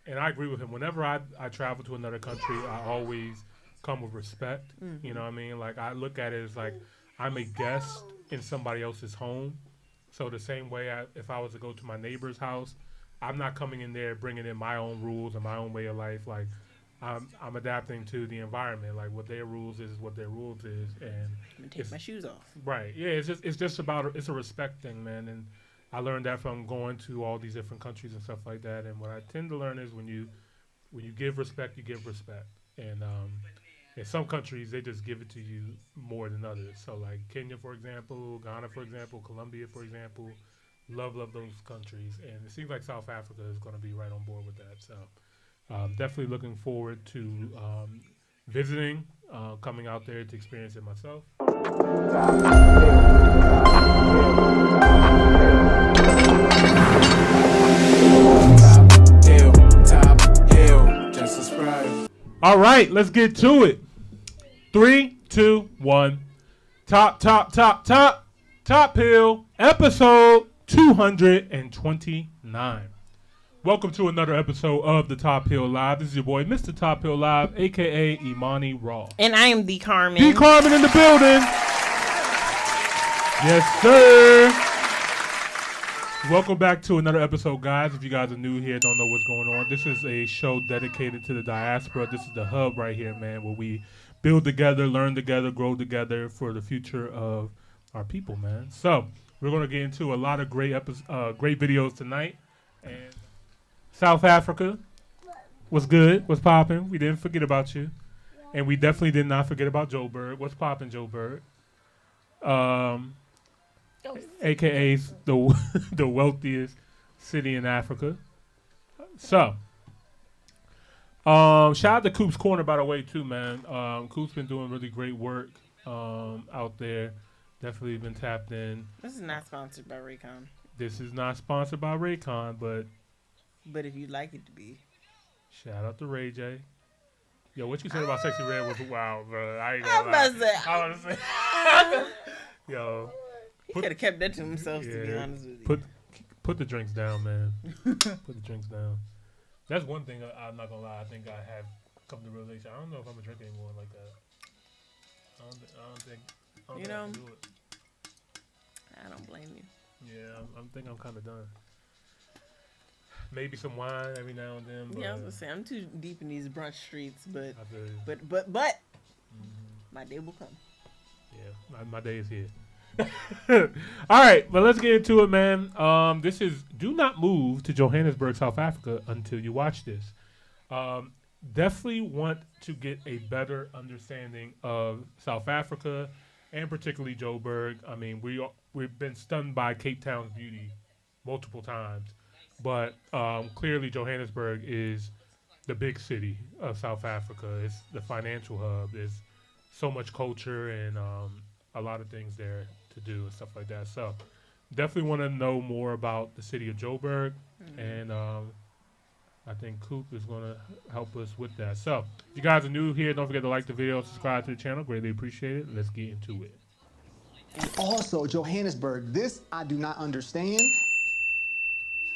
and I agree with him. Whenever I travel to another country, I always come with respect. You know what I mean? Like I look at it as like I'm a guest in somebody else's home. So the same way, if I was to go to my neighbor's house, I'm not coming in there bringing in my own rules and my own way of life. Like I'm adapting to the environment. Like what their rules is what their rules is, and I'm gonna take it's my shoes off. right. Yeah, it's just about it's a respect thing, man. And I learned that from going to all these different countries and stuff like that. And what I tend to learn is when you give respect, you give respect. And in some countries, they just give it to you more than others. So like Kenya, for example, Ghana, for example, Colombia, for example, love those countries. And it seems like South Africa is going to be right on board with that. So definitely looking forward to visiting, coming out there to experience it myself. All right, let's get to it. 3, 2, 1. Top Hill, episode 229. Welcome to another episode of the Top Hill Live. This is your boy, Mr. Top Hill Live, a.k.a. Imani Raw. And I am the Carmen. The Carmen in the building. Yes, sir. Welcome back to another episode, guys. If you guys are new here, don't know what's going on, this is a show dedicated to the diaspora. This is the hub right here, man, where we build together, learn together, grow together for the future of our people, man. So we're going to get into a lot of great videos tonight. And South Africa was good, was popping. We didn't forget about you. And we definitely did not forget about Joburg. What's popping, Joburg? AKA the wealthiest city in Africa. So, shout out to Coopscorner, by the way, too, man. Coop's been doing really great work out there. Definitely been tapped in. This is not sponsored by Raycon. This is not sponsored by Raycon, but if you'd like it to be. Shout out to Ray J. Yo, what you said about Sexy Red was wow, bro. I ain't I'm gonna lie. about to say. I was gonna say. Yo. He could have kept that to himself, to be honest with you. Put the drinks down, man. Put the drinks down. That's one thing I'm not gonna lie. I think I have come to the realization. I don't know if I'm a drink anymore like that. I don't think I can do it. I don't blame you. Yeah, I think I'm kind of done. Maybe some wine every now and then. Yeah, I was gonna say I'm too deep in these brunch streets, but mm-hmm. my day will come. Yeah, my day is here. All right, but let's get into it, man. This is do not move to Johannesburg, South Africa until you watch this. Definitely want to get a better understanding of South Africa and particularly Joburg. I mean, we've been stunned by Cape Town's beauty multiple times, but clearly Johannesburg is the big city of South Africa. It's the financial hub. There's so much culture and a lot of things there to do and stuff like that. So definitely want to know more about the city of Joburg, and I think Coop is going to help us with that. So if you guys are new here, don't forget to like the video, subscribe to the channel. Greatly appreciate it. Let's get into it. And also, Johannesburg, this I do not understand.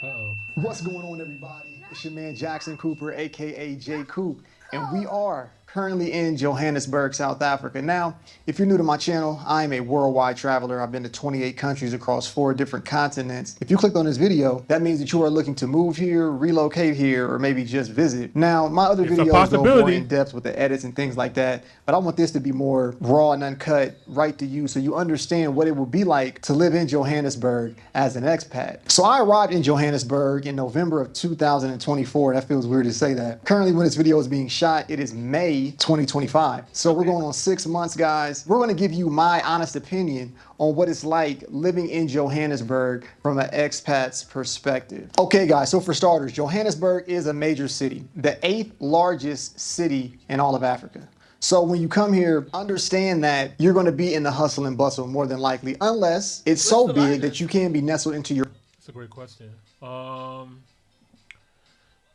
Uh-oh. What's going on, everybody? It's your man Jackson Cooper, aka J Coop, and we are currently in Johannesburg, South Africa. Now, if you're new to my channel, I'm a worldwide traveler. I've been to 28 countries across 4 different continents. If you clicked on this video, that means that you are looking to move here, relocate here, or maybe just visit. Now, my other videos go more in depth with the edits and things like that, but I want this to be more raw and uncut, right to you, so you understand what it will be like to live in Johannesburg as an expat. So I arrived in Johannesburg in November of 2024. That feels weird to say that. Currently, when this video is being shot, it is May 2025. So we're going on 6 months, guys. We're going to give you my honest opinion on what it's like living in Johannesburg from an expat's perspective. Okay, guys, so for starters, Johannesburg is a major city, the 8th largest city in all of Africa. So when you come here, understand that you're going to be in the hustle and bustle more than likely, unless it's so big that you can be nestled into your... That's a great question.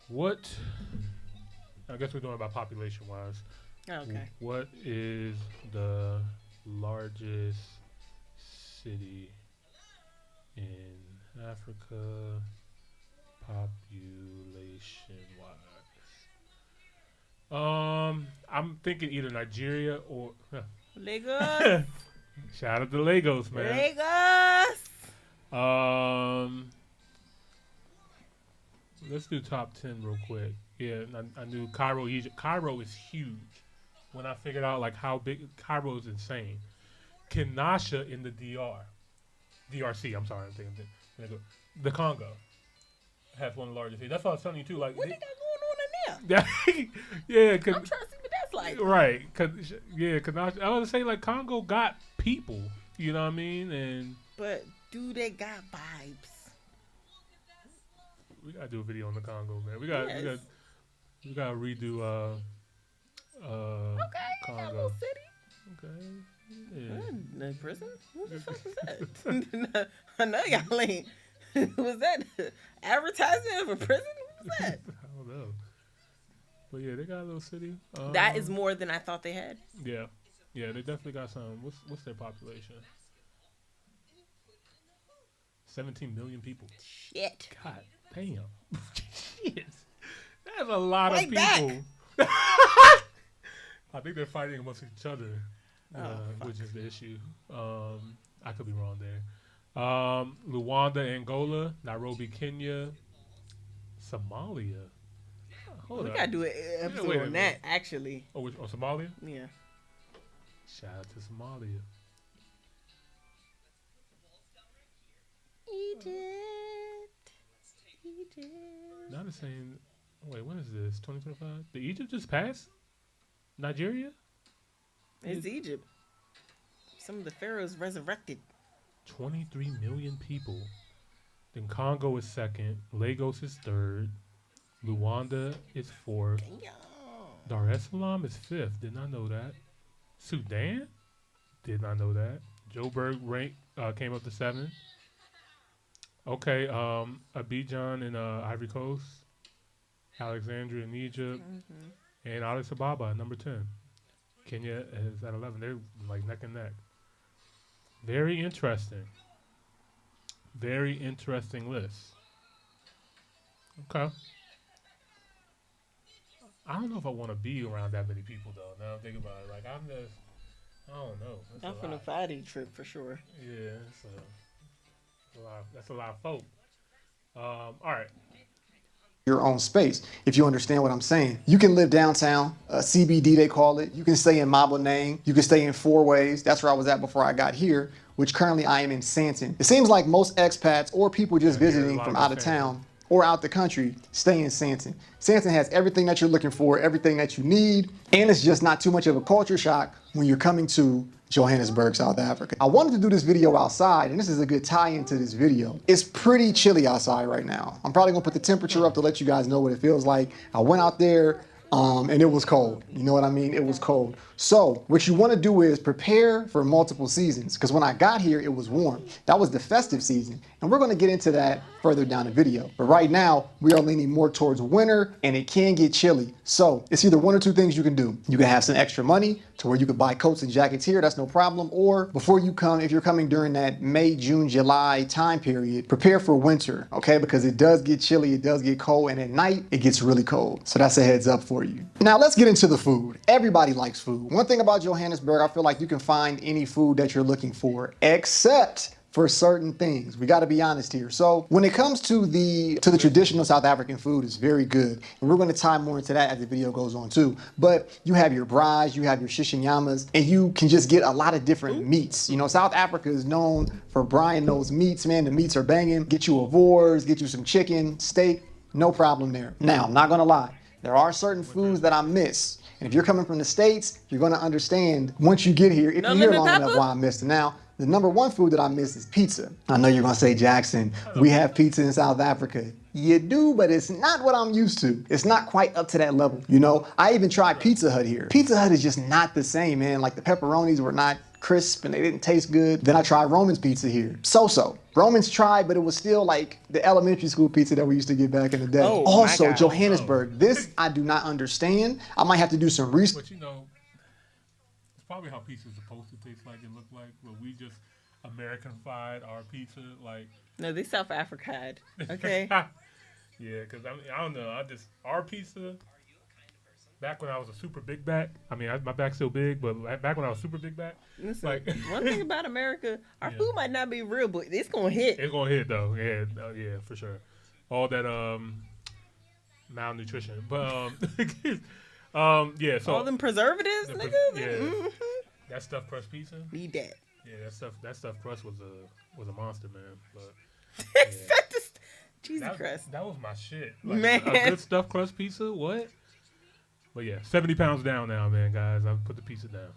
What... I guess we're doing about population-wise. Okay. What is the largest city in Africa population-wise? I'm thinking either Nigeria or Lagos. shout out to Lagos, man. Lagos. Let's do top 10 real quick. Yeah, I knew Cairo, Egypt. Cairo is huge. When I figured out like how big Cairo is, insane. Kinshasa in the DRC. I'm sorry, I'm thinking the Congo has one of the largest. That's what I was telling you too. Like, What they got going on in there? yeah, I'm trying to see what that's like. right, Kinshasa. I was saying like Congo got people. You know what I mean? And But do they got vibes? we gotta do a video on the Congo, man. We got to redo Okay, you got a Congo. little city. Okay. Yeah. The prison? What the fuck was that? I know y'all ain't. Was that advertising of a prison? What was that? I don't know. But yeah, they got a little city. That is more than I thought they had. Yeah. Yeah, they definitely got some. What's their population? 17 million people. Shit. God damn. Shit. That's a lot Fight of back. people. I think they're fighting amongst each other, which is the issue. I could be wrong there. Luanda, Angola, Nairobi, Kenya, Somalia. Hold We up. gotta do an episode wait a on minute. that, actually. Oh, Somalia? Yeah. Shout out to Somalia. Egypt. Now they're saying, wait, when is this? 2025? Did Egypt just pass? Nigeria? It's Egypt. Some of the pharaohs resurrected. 23 million people. Then Congo is second. Lagos is third. Luanda is fourth. Damn. Dar es Salaam is fifth. Did not know that. Sudan? Did not know that. Joburg came up to seventh. Okay, Abidjan in Ivory Coast. Alexandria in Egypt. And Addis Ababa at number 10. Kenya is at 11. They're like neck and neck. Very interesting. Very interesting list. Okay. I don't know if I want to be around that many people though. Now I'm thinking about it. Like I don't know. I'm from the Friday trip for sure. Yeah, that's a lot of folk. All right. Your own space, if you understand what I'm saying. You can live downtown, CBD they call it. You can stay in Maboneng. You can stay in Four Ways. That's where I was at before I got here, which currently I am in Santon. It seems like most expats or people just visiting from out of town or out the country stay in Santon. Santon has everything that you're looking for, everything that you need, and it's just not too much of a culture shock when you're coming to Johannesburg, South Africa. I wanted to do this video outside, and this is a good tie-in to this video. It's pretty chilly outside right now. I'm probably gonna put the temperature up to let you guys know what it feels like. I went out there, and it was cold. You know what I mean? It was cold. So what you wanna do is prepare for multiple seasons, because when I got here, it was warm. That was the festive season, and we're gonna get into that further down the video. But right now, we are leaning more towards winter, and it can get chilly. So it's either one or two things you can do. You can have some extra money to where you could buy coats and jackets here, that's no problem. Or before you come, if you're coming during that May, June, July time period, prepare for winter, okay? Because it does get chilly, it does get cold, and at night, it gets really cold. So that's a heads up for you. Now let's get into the food. Everybody likes food. One thing about Johannesburg, I feel like you can find any food that you're looking for, except for certain things. We got to be honest here. So when it comes to the traditional South African food, it's very good. And we're going to tie more into that as the video goes on too. But you have your braais, you have your shishinyamas, and you can just get a lot of different meats. You know, South Africa is known for Brian those meats, man. The meats are banging. Get you a vors, get you some chicken, steak, no problem there. Now, I'm not going to lie. There are certain foods that I miss. And if you're coming from the States, you're going to understand once you get here, if you're here long enough, why I missed it. Now, the number one food that I miss is pizza. I know you're going to say, Jackson, we have pizza in South Africa. You do, but it's not what I'm used to. It's not quite up to that level. You know, I even tried Pizza Hut here. Pizza Hut is just not the same, man. Like the pepperonis were not crisp and they didn't taste good. Then I tried Roman's pizza here. So-so. Roman's tried, but it was still like the elementary school pizza that we used to get back in the day. Oh, also, Johannesburg. This I do not understand. I might have to do some research. But you know, it's probably how pizza is supposed to taste like and look like, but we just Americanified our pizza. Like, No, they South Africa. Okay. yeah, because I don't know. Our pizza. back when I was a super big back. I mean, my back's still big, but back when I was super big back, Listen, like one thing about America, our Yeah. food might not be real, but it's gonna hit. it's gonna hit though. Yeah, yeah, for sure. All that malnutrition, but yeah. So All them preservatives, The nigga. yeah. Mhm. that stuffed crust pizza. Need that. Yeah, that stuffed crust was a monster, man. But Expect this cheesy crust. that was my shit. Like, Man. a good stuffed crust pizza. What? But yeah, 70 pounds down now, man, guys. I put the pizza down.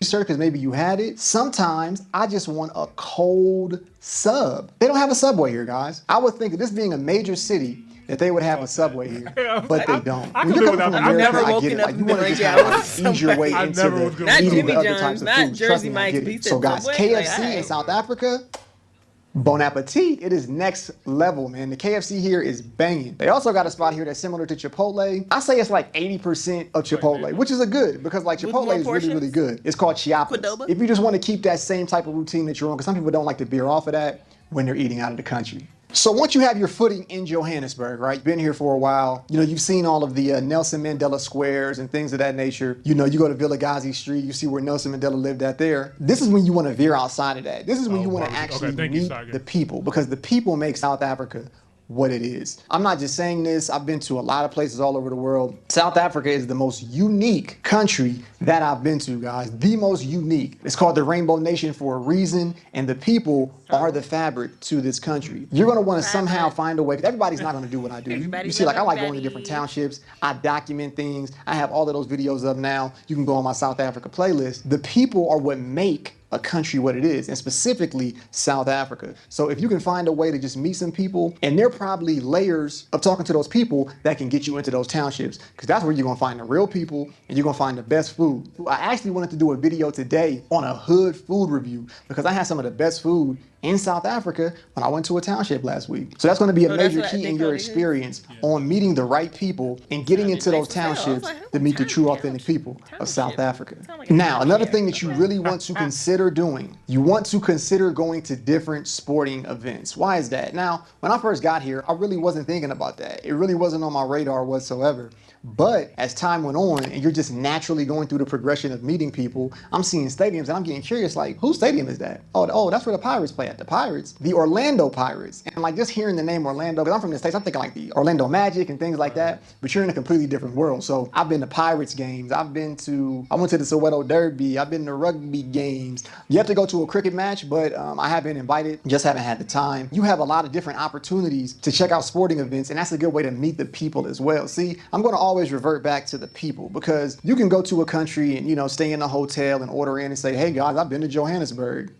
Research because maybe you had it. Sometimes I just want a cold sub. They don't have a Subway here, guys. I would think that this being a major city, that they would have a Subway here, but they don't. I When can you're live coming from without- I've America, never I get woken it. up Like, you and want to been just like, have yeah, I like, want ease your way I into never the was gonna Not do eating Jimmy the other John's, types of not food. Trust Jersey me, I Mike's get it. Pizza So and guys, Subway. KFC Like, in South Africa, bon appetit. It is next level, man. The KFC here is banging. They also got a spot here that's similar to Chipotle. I say it's like 80% of Chipotle, which is a good because like With Chipotle more is really, really portions? good. It's called Chiapas. Qdoba? If you just want to keep that same type of routine that you're on, because some people don't like to veer off of that when they're eating out of the country. So once you have your footing in Johannesburg, right, you've been here for a while, you know, you've seen all of the Nelson Mandela squares and things of that nature. You know, you go to Vilagazi Street, you see where Nelson Mandela lived at there. This is when you want to veer outside of that. This is when you want to barbecue. actually Okay, thank you, meet Saga. the people, because the people make South Africa what it is. I'm not just saying this. I've been to a lot of places all over the world. South Africa is the most unique country that I've been to, guys. The most unique. It's called the Rainbow Nation for a reason, and the people are the fabric to this country. You're going to want to somehow find a way, because everybody's not going to do what I do. You Everybody see, like, I love like going to different everybody. townships. I document things. I have all of those videos up now. You can go on my South Africa playlist. The people are what make a country what it is, and specifically South Africa. So if you can find a way to just meet some people, and there are probably layers of talking to those people that can get you into those townships, because that's where you're gonna find the real people and you're gonna find the best food. I actually wanted to do a video today on a hood food review because I had some of the best food in South Africa when I went to a township last week. So that's gonna be a Oh, that's major what key they in call your it? experience on meeting the right people and getting into those nice as hell. I was townships like, to meet the true township. authentic people of South Africa. Sound like a Now, another township. thing that you really want to consider doing, you want to consider going to different sporting events. Why is that? Now, when I first got here, I really wasn't thinking about that. It really wasn't on my radar whatsoever. But as time went on and you're just naturally going through the progression of meeting people, I'm seeing stadiums and I'm getting curious, like, whose stadium is that? Oh, that's where the Pirates play at. The Pirates, the Orlando Pirates. And like just hearing the name Orlando, because I'm from the States, I'm thinking like the Orlando Magic and things like that, but you're in a completely different world. So I've been to Pirates games. I went to the Soweto Derby. I've been to rugby games. You have to go to a cricket match, but I have been invited, just haven't had the time. You have a lot of different opportunities to check out sporting events, and that's a good way to meet the people as well. See, I'm going to always revert back to the people, because you can go to a country and, you know, stay in a hotel and order in and say, hey guys, I've been to Johannesburg.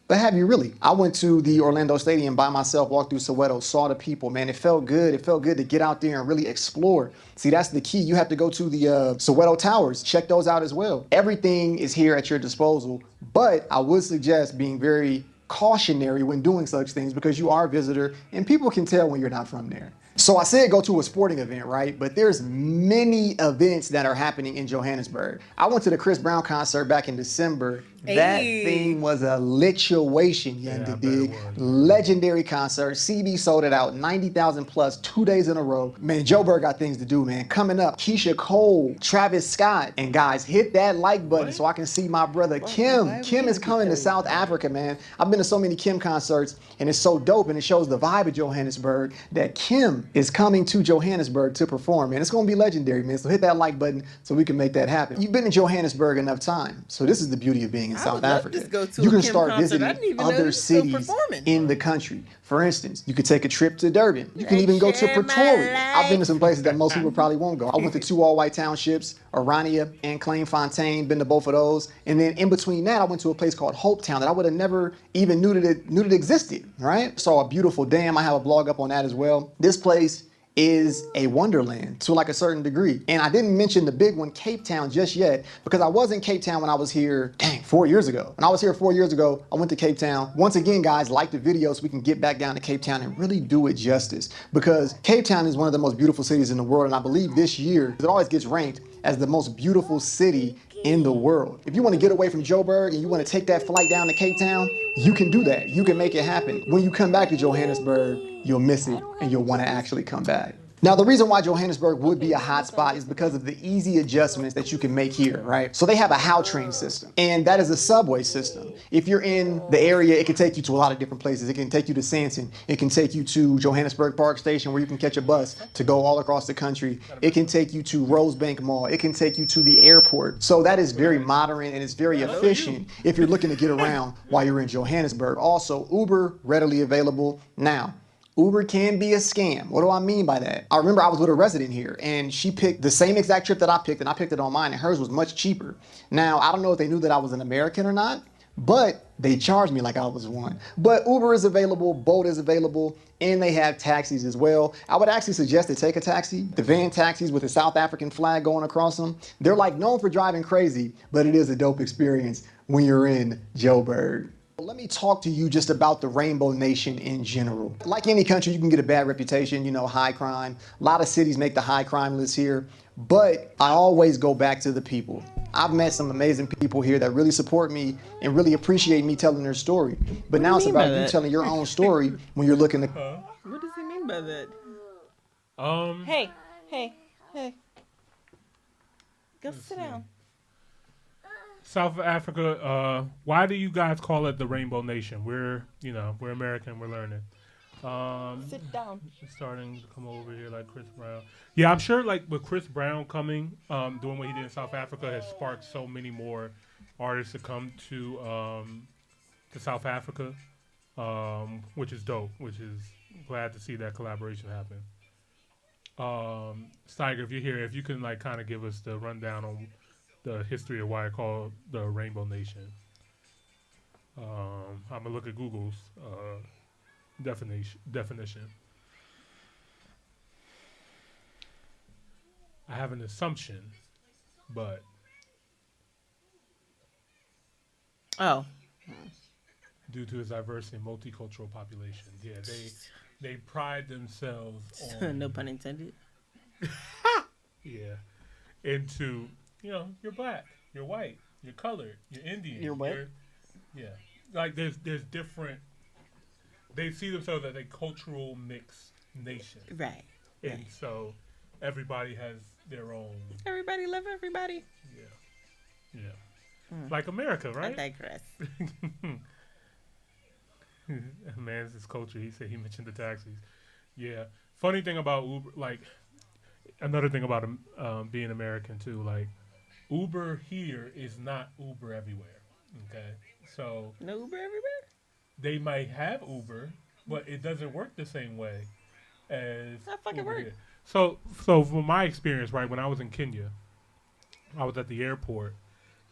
But have you really? I went to the Orlando Stadium by myself, walked through Soweto, saw the people, man. It felt good. It felt good to get out there and really explore. See, that's the key. You have to go to the Soweto Towers, check those out as well. Everything is here at your disposal, but I would suggest being very cautionary when doing such things, because you are a visitor and people can tell when you're not from there. So I said go to a sporting event, right? But there's many events that are happening in Johannesburg. I went to the Chris Brown concert back in December. That Hey. thing was a lituation, Yeah, I young bet dig. it was. Legendary concert. CB sold it out, 90,000 plus, 2 days in a row. Man, Joburg got things to do, man. Coming up, Keisha Cole, Travis Scott. And guys, hit that like button so I can see my brother Kim. why Kim we is coming to do South Africa, man. I've been to so many Kim concerts, and it's so dope, and it shows the vibe of Johannesburg that Kim is coming to Johannesburg to perform, man. It's gonna be legendary, man. So hit that like button so we can make that happen. You've been in Johannesburg enough time, so this is the beauty of being in I South would love Africa. to go to You a can Kim start concert. I didn't visiting even know he other was still cities performing. in the country. For instance, you could take a trip to Durban. You can They even go to share my Pretoria. I've been to life. some places that most people probably won't go. I went to 2 all-white townships, Orania and Clairefontaine, been to both of those. And then in between that, I went to a place called Hope Town that I would have never even knew that it existed, right? Saw a beautiful dam. I have a blog up on that as well. This place is a wonderland to like a certain degree. And I didn't mention the big one, Cape Town, just yet, because I was in Cape Town when I was here, 4 years ago. When I was here 4 years ago, I went to Cape Town. Once again, guys, like the video so we can get back down to Cape Town and really do it justice, because Cape Town is one of the most beautiful cities in the world. And I believe this year, it always gets ranked as the most beautiful city in the world. If you want to get away from Joburg and you want to take that flight down to Cape Town, you can do that. You can make it happen. When you come back to Johannesburg, you'll miss it and you'll want to actually come back. Now, the reason why Johannesburg would be a hot spot is because of the easy adjustments that you can make here, right? So they have a how train system, and that is a subway system. If you're in the area, it can take you to a lot of different places. It can take you to Sanson. It can take you to Johannesburg Park Station, where you can catch a bus to go all across the country. It can take you to Rosebank Mall. It can take you to the airport. So that is very modern and it's very efficient if you're looking to get around while you're in Johannesburg. Also, Uber readily available now. Uber can be a scam. What do I mean by that? I remember I was with a resident here and she picked the same exact trip that I picked and I picked it on mine and hers was much cheaper. Now, I don't know if they knew that I was an American or not, but they charged me like I was one. But Uber is available, Bolt is available, and they have taxis as well. I would actually suggest to take a taxi. The van taxis with the South African flag going across them, they're like known for driving crazy, but it is a dope experience when you're in Joburg. Let me talk to you just about the Rainbow Nation in general. Like any country, you can get a bad reputation, you know, high crime. A lot of cities make the high crime list here, but I always go back to the people. I've met some amazing people here that really support me and really appreciate me telling their story. But now it's about you telling your own story when you're looking to... What does he mean by that? Hey. Go sit down. South Africa, why do you guys call it the Rainbow Nation? We're American, we're learning. Sit down. Starting to come over here like Chris Brown. Yeah, I'm sure like with Chris Brown coming, doing what he did in South Africa has sparked so many more artists to come to South Africa, which is dope, which is glad to see that collaboration happen. Steiger, if you're here, if you can like kind of give us the rundown on the history of why I call the Rainbow Nation. I'm gonna look at Google's definition. I have an assumption, but due to its diverse and multicultural population, yeah, they pride themselves on No pun intended. yeah, into. You know, you're black, you're white, you're colored, you're Indian. You're what? Yeah. Like there's different. They see themselves as a cultural mixed nation. Right. And so everybody has their own. Everybody love everybody. Yeah. Like America, right? I digress. Man's his culture. He said he mentioned the taxis. Yeah. Funny thing about Uber, like another thing about being American too, like. Uber here is not Uber everywhere. Okay, so no Uber everywhere. They might have Uber, but it doesn't work the same way as that fucking Uber work. here. So from my experience, right, when I was in Kenya, I was at the airport,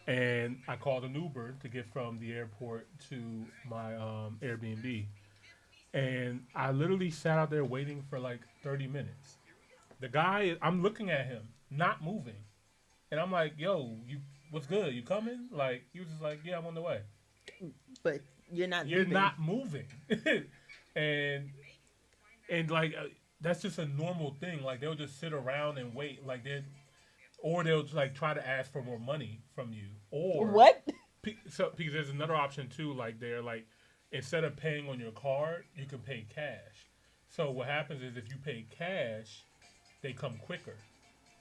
and I called an Uber to get from the airport to my Airbnb, and I literally sat out there waiting for like 30 minutes. The guy, I'm looking at him, not moving. And I'm like, yo, what's good? You coming? Like, he was just like, yeah, I'm on the way. But you're not moving. and like, that's just a normal thing. Like, they'll just sit around and wait. Like, they'll like try to ask for more money from you. Or what? So because there's another option too. Like, they're like, instead of paying on your card, you can pay cash. So what happens is if you pay cash, they come quicker.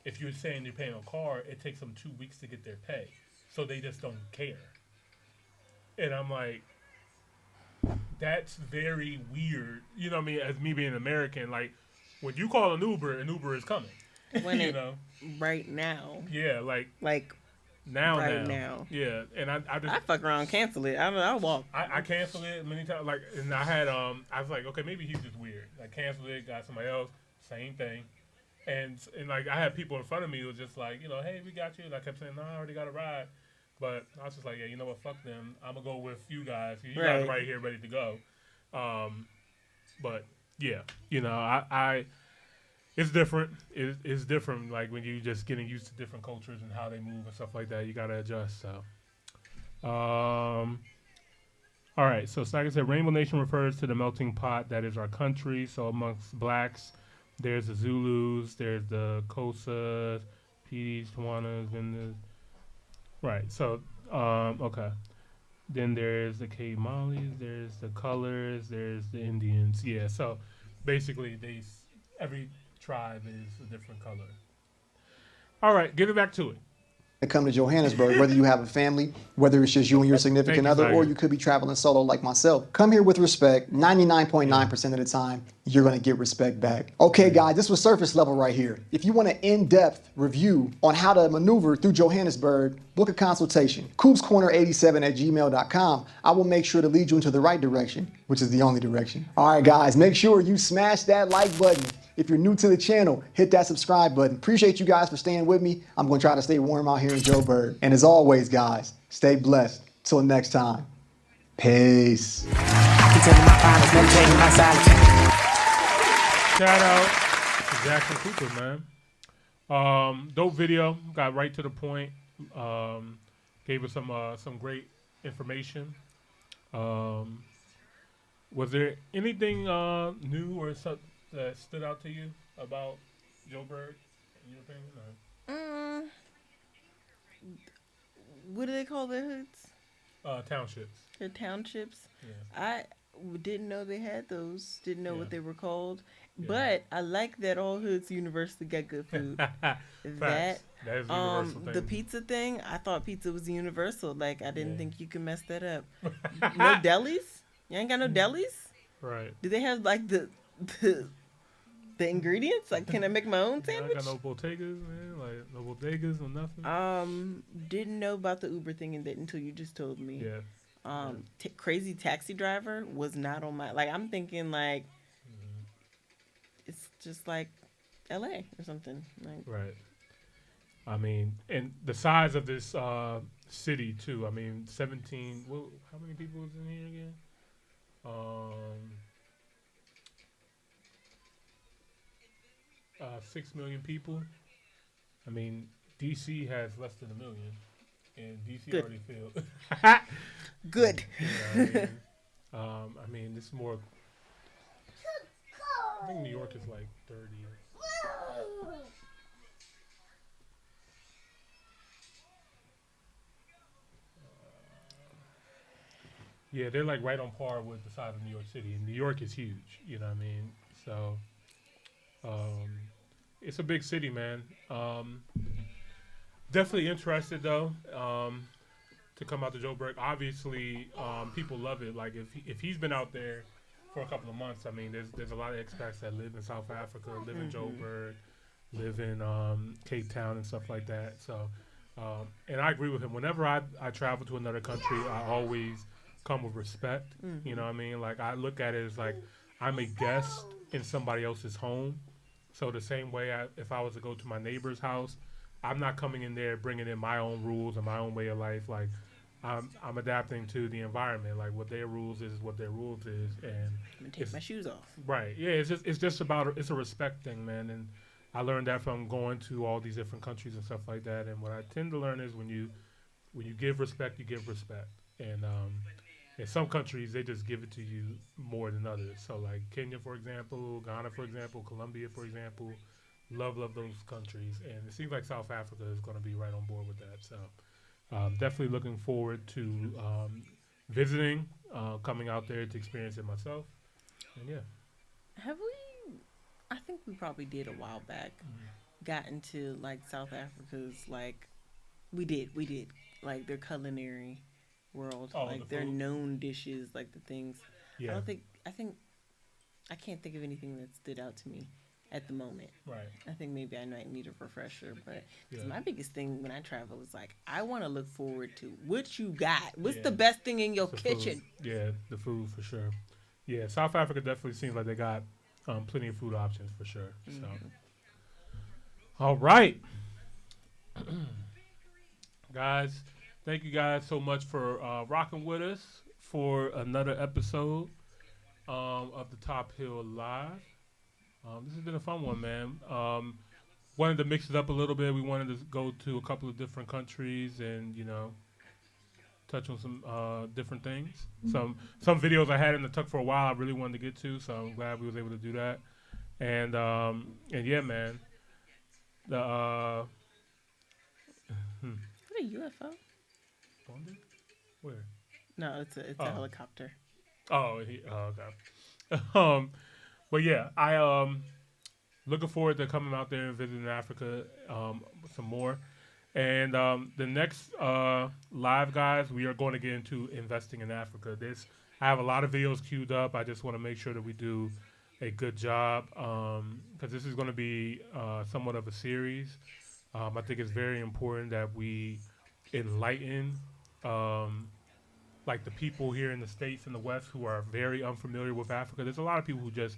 If you're saying you're paying on card, it takes them 2 weeks to get their pay. So they just don't care. And I'm like, that's very weird. You know what I mean? As me being American, like, when you call an Uber is coming. When you know? Right now. Yeah, like now. Yeah, and I fuck around and cancel it. I'll walk. I canceled it many times. Like, and I had, I was like, okay, maybe he's just weird. I canceled it, got somebody else, same thing. And like, I had people in front of me who was just like, you know, hey, we got you. And I kept saying, no, I already got a ride. But I was just like, yeah, you know what, fuck them. I'm going to go with you guys. You guys are right here ready to go. But, yeah, you know, I it's different. It's different, like, when you're just getting used to different cultures and how they move and stuff like that. You got to adjust, so. All right, so like I said, Rainbow Nation refers to the melting pot that is our country. So amongst blacks, there's the Zulus, there's the Xhosas, PDs, Tawanas, and the... Right, so, okay. Then there's the K-Malis, there's the Colors, there's the Indians. Yeah, so basically every tribe is a different color. All right, get it back to it. to come to Johannesburg, whether you have a family, whether it's just you and your significant you, other, or Tiger. you could be traveling solo like myself. Come here with respect. 99.9% of the time, you're going to get respect back. Okay, guys, this was surface level right here. If you want an in-depth review on how to maneuver through Johannesburg, book a consultation. Coopscorner87@gmail.com. I will make sure to lead you into the right direction, which is the only direction. All right, guys, make sure you smash that like button. If you're new to the channel, hit that subscribe button. Appreciate you guys for staying with me. I'm going to try to stay warm out here in Joburg. And as always, guys, stay blessed. Till next time. Peace. Shout out to Jackson Cooper, man. Dope video. Got right to the point. Gave us some great information. Was there anything new or something that stood out to you about Joburg, in your opinion? What do they call their hoods? Townships. Their townships. Yeah. I didn't know they had those. Didn't know what they were called. Yeah. But I like that all hoods universally got good food. That is a universal thing. The pizza thing, I thought pizza was universal. Like I didn't think you could mess that up. No delis? You ain't got no delis? Right. Do they have like the ingredients? Like, can I make my own sandwich? I got no bodegas, man. Like no bodegas or nothing. Didn't know about the Uber thing until you just told me. Yeah. Crazy taxi driver was not on my. Like, I'm thinking like it's just like L.A. or something. Like, right. I mean, and the size of this city too. I mean, 17. Well, how many people was in here again? 6 million people. I mean, DC has less than 1 million, and DC Good. already filled. good. I mean, this is more. I think New York is like 30. Yeah, they're like right on par with the size of New York City, and New York is huge. You know what I mean? So, it's a big city, man. Definitely interested though to come out to Joburg. Obviously, people love it. Like if he's been out there for a couple of months, I mean, there's a lot of expats that live in South Africa, live in Joburg, live in Cape Town and stuff like that. So, and I agree with him. Whenever I travel to another country, I always come with respect. You know what I mean? Like I look at it as like I'm a guest in somebody else's home. So the same way if I was to go to my neighbor's house, I'm not coming in there bringing in my own rules and my own way of life. Like I'm adapting to the environment. Like what their rules is what their ruals is, and I'm gonna take my shoes off. Right. Yeah. It's just about it's a respect thing, man. And I learned that from going to all these different countries and stuff like that. And what I tend to learn is when you give respect, you give respect. And in some countries, they just give it to you more than others. So, like Kenya, for example, Ghana, for example, Colombia, for example, love those countries. And it seems like South Africa is going to be right on board with that. So, definitely looking forward to visiting, coming out there to experience it myself. And yeah. Have we? I think we probably did a while back. Got into like South Africa's like we did like their culinary world, like their known dishes, like the things. Yeah. I can't think of anything that stood out to me at the moment. Right. I think maybe I might need a refresher, but my biggest thing when I travel is like I want to look forward to what you got. What's the best thing in your kitchen? Food. Yeah, the food for sure. Yeah, South Africa definitely seems like they got plenty of food options for sure. So, all right, guys. Thank you guys so much for rocking with us for another episode of the Top Hill Live. This has been a fun one, man. Wanted to mix it up a little bit. We wanted to go to a couple of different countries and, touch on some different things. Some videos I had in the tuck for a while I really wanted to get to, so I'm glad we was able to do that. And yeah, man. What a UFO? Where? No, it's a helicopter. Oh, okay. But yeah, looking forward to coming out there and visiting Africa some more. And the next live, guys, we are going to get into investing in Africa. I have a lot of videos queued up. I just want to make sure that we do a good job because this is going to be somewhat of a series. I think it's very important that we enlighten like the people here in the States and the West who are very unfamiliar with Africa. There's a lot of people who just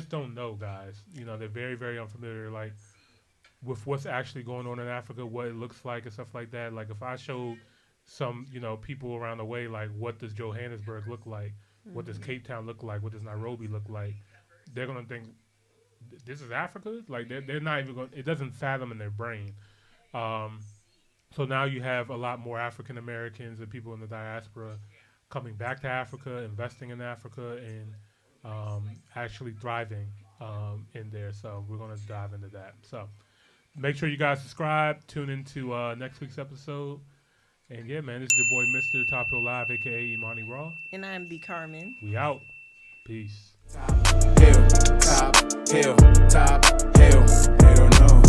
don't know, guys. You know, they're very, very unfamiliar, like, with what's actually going on in Africa, what it looks like and stuff like that. Like, if I showed some, people around the way, like, what does Johannesburg look like? What does Cape Town look like? What does Nairobi look like? They're going to think, this is Africa? Like, they're not even going, it doesn't fathom in their brain. So now you have a lot more African Americans and people in the diaspora coming back to Africa, investing in Africa, and actually thriving in there. So we're going to dive into that. So make sure you guys subscribe. Tune into next week's episode. And yeah, man, this is your boy, Mr. Top Hill Live, a.k.a. Imani Raw. And I'm the Carmen. We out. Peace. Top hill, hell no.